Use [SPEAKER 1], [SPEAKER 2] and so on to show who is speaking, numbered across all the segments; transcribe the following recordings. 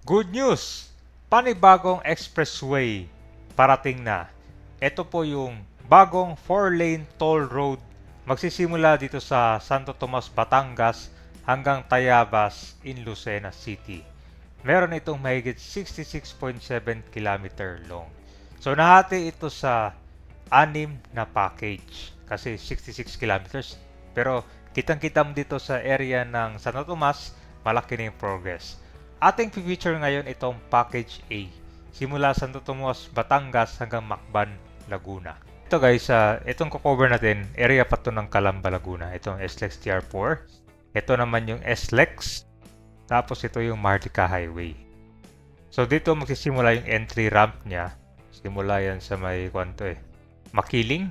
[SPEAKER 1] Good news! Panibagong expressway parating na. Ito po yung bagong 4-lane toll road. Magsisimula dito sa Santo Tomas, Batangas hanggang Tayabas in Lucena City. Meron itong mahigit 66.7 km long. So nahati ito sa 6 na package kasi 66 kilometers. Pero kitang-kita mo dito sa area ng Santo Tomas, malaki na yung progress. Ating feature ngayon itong package A. Simula Santo Tomas, Batangas hanggang Macban, Laguna. Ito guys, itong cover natin, area pa to ng Calamba, Laguna. Itong SLEX TR4. Ito naman yung SLEX. Tapos ito yung Martica Highway. So dito magsisimula yung entry ramp niya. Simula yan sa may Makiling.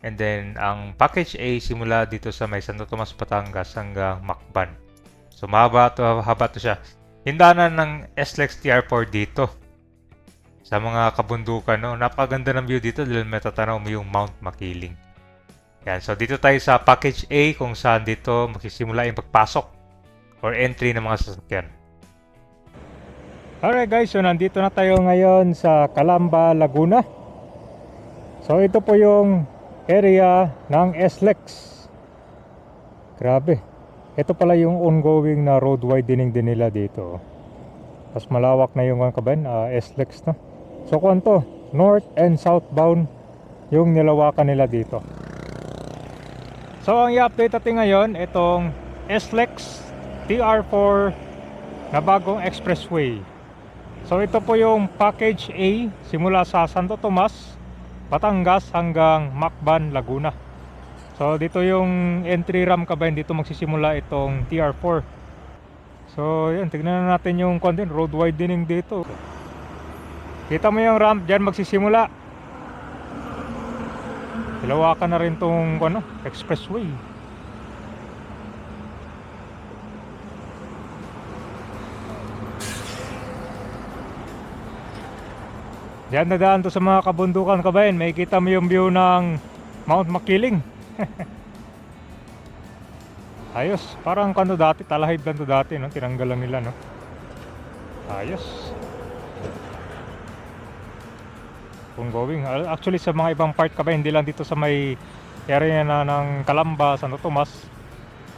[SPEAKER 1] And then ang package A simula dito sa may Santo Tomas, Batangas hanggang Macban. So haba to siya. Hindaanan ng SLEX TR4 dito. Sa mga kabundukan, no? Napakaganda ng view dito dahil matatanaw mo yung Mount Makiling. Yan, so dito tayo sa package A kung saan dito magsisimula yung pagpasok or entry ng mga sasakyan. Alright guys, so nandito na tayo ngayon sa Calamba, Laguna. So ito po yung area ng SLEX. Grabe. Ito pala yung ongoing na road widening din nila dito. Mas malawak na yung SLEX, no? So kung to, north and southbound yung nilawakan nila dito. So ang i-update natin ngayon, itong SLEX TR4 na bagong expressway. So ito po yung package A simula sa Santo Tomas, Batangas hanggang Macban, Laguna. So dito yung entry ramp dito magsisimula itong TR4. So yun, tignan na natin yung road widening dito. Kita mo yung ramp dyan magsisimula. Hilawakan na rin tong expressway. Diyan nadaan to sa mga kabundukan kabayan. May kita mo yung view ng Mount Makiling. Ayos, parang dati, talahib lang to dati, no? Tinanggal lang nila, no? Ayos. Kung going, actually sa mga ibang part kabayan, hindi lang dito sa may area na ng Calamba, Santo Tomas,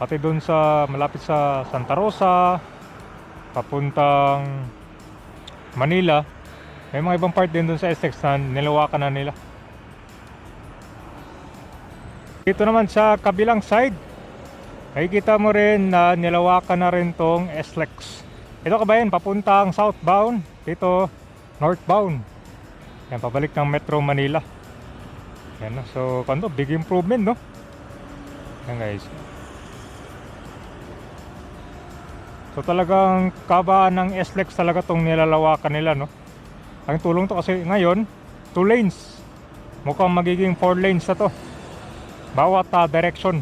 [SPEAKER 1] pati dun sa malapit sa Santa Rosa, papuntang Manila. May mga ibang part din dun sa SLEX na nilawakan na nila. Dito naman sa kabilang side, makikita mo rin na nilawakan na rin tong SLEX. Ito kabayan, papuntang southbound, dito northbound. Yan, pabalik ng Metro Manila. Yan, no? So big improvement, no? Yan guys. So talagang kabaan ng SLEX talaga tong nilalawakan nila, no? Ang tulong to kasi ngayon 2 lanes, mukhang magiging 4 lanes na to bawat direction.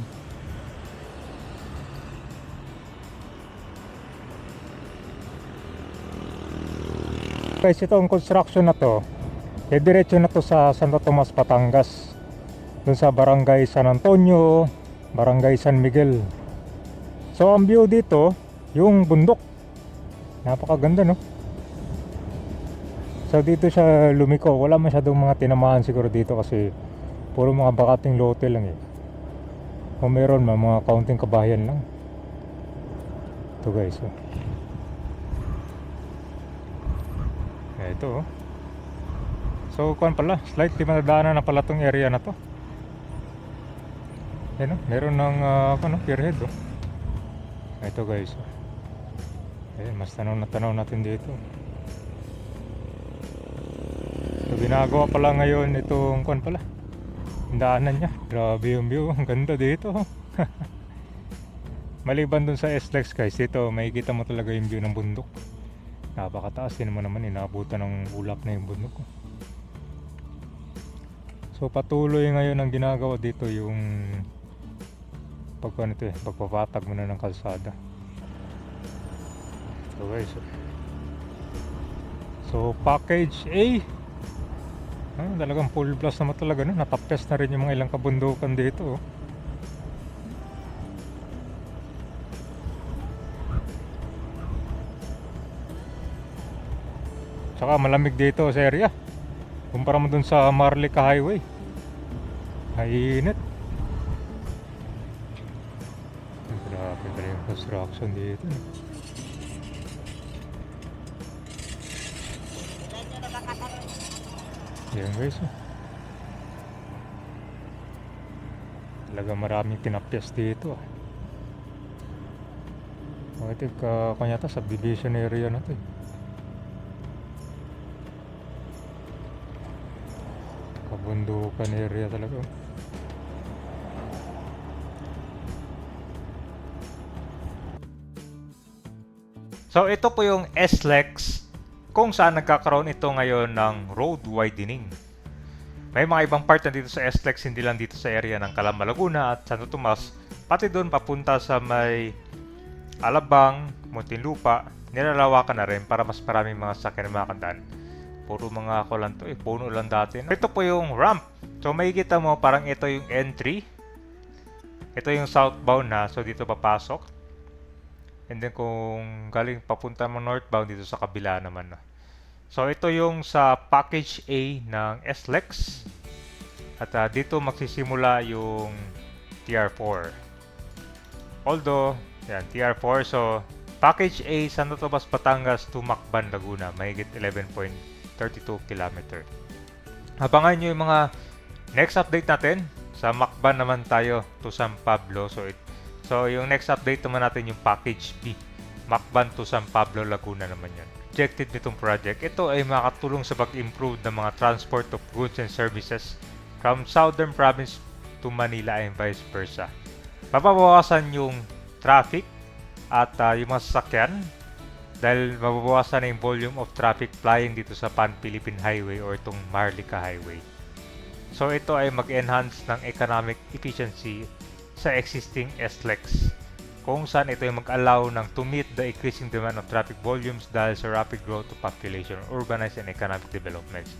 [SPEAKER 1] Guys, itong construction na to diretso na to sa Santo Tomas, Batangas, dun sa Barangay San Antonio, Barangay San Miguel. So ang view dito yung bundok, napakaganda, no? So dito siya lumiko, wala masyadong mga tinamaan siguro dito kasi puro mga bakating lote lang eh. O meron mga kaunting kabahayan lang. Ito guys, oh. Ito, oh. So pala, slightly madadaanan na pala tong area na to. Yan, oh, meron ng pierhead, oh. Ito guys, oh. Mas tanaw natin dito. So ginagawa pala ngayon itong daanan niya. Grabe yung view, ang ganda dito. Maliban dun sa SLEX guys, dito makikita mo talaga yung view ng bundok. Napakataas din naman, inabutan ng ulap na yung bundok. So patuloy ngayon ang ginagawa dito yung pagpapatag muna ng kalsada. So guys, so package A, talagang full blast naman talaga, no? Natapes na rin yung mga ilang kabundukan dito, oh. Tsaka malamig dito sa area. Kumpara mo dun sa Marlica Highway. Mainit. Grabe pala yung construction dito. Yan guys. Talaga maraming tinapyas dito. Ito kanyata subdivision area na to eh. Kabundukan area talaga. So ito po yung SLEX kung saan nagkakaroon ito ngayon ng road widening. May mga ibang part na dito sa SLEX, hindi lang dito sa area ng Calamba, Laguna at Santo Tomas, pati doon papunta sa may Alabang, Muntinlupa, nilalawakan na rin para mas maraming mga sakyan na makakandaan. Puro mga ako lang to eh, puno lang dati. Ito po yung ramp. So makikita mo parang ito yung entry. Ito yung southbound na, so dito papasok. And then kung galing papunta mo northbound, dito sa kabila naman na. So ito yung sa package A ng SLEX. At dito magsisimula yung TR4. Although, yan, TR4. So, package A, Santo Tomas, Batangas to Macban, Laguna. Mahigit 11.32 km. Abangan nyo yung mga next update natin. Sa Macban naman tayo to San Pablo. So yung next update naman natin yung package B. Macban to San Pablo, Laguna naman yan. Objective nitong project, ito ay makatulong sa pag-improve ng mga transport of goods and services from southern province to Manila and vice versa. Mababawasan yung traffic at yung mga sasakyan dahil mababawasan na yung volume of traffic flying dito sa Pan-Philippine Highway or itong Marlica Highway. So ito ay mag-enhance ng economic efficiency sa existing SLEX, kung saan ito ay mag-allow ng to meet the increasing demand of traffic volumes dahil sa rapid growth of population, urbanized and economic developments.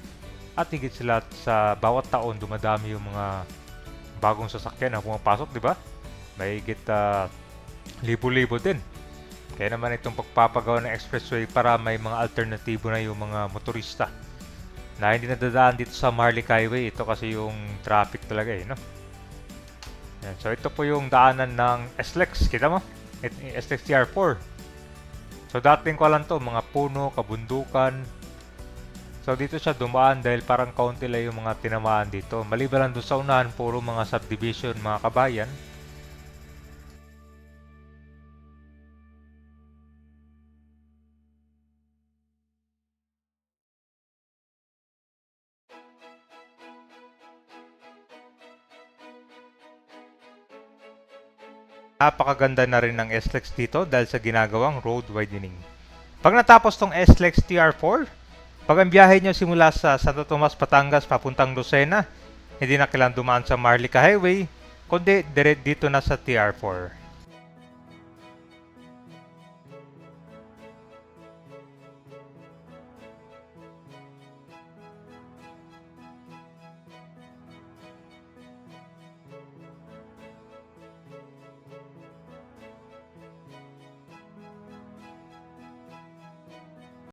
[SPEAKER 1] At higit sila sa bawat taon dumadami yung mga bagong sasakyan na pumapasok, di ba? May higit libo-libo din. Kaya naman itong pagpapagawa ng expressway para may mga alternatibo na yung mga motorista na hindi nadadaan dito sa Marlica Highway. Ito kasi yung traffic talaga eh, no? Yan. So ito po yung daanan ng SLEX. Kita mo? SLEX TR4. So dating ko lang to, mga puno, kabundukan. So dito siya dumaan dahil parang kaunti lang yung mga tinamaan dito. Maliban lang doon sa unahan, puro mga subdivision, mga kabayan. Napakaganda na rin ng SLEX dito dahil sa ginagawang road widening. Pag natapos tong SLEX TR4, pag ang biyahe nyo simula sa Santo Tomas, Batangas papuntang Lucena, hindi na kailangan dumaan sa Marlica Highway, kundi dito na sa TR4.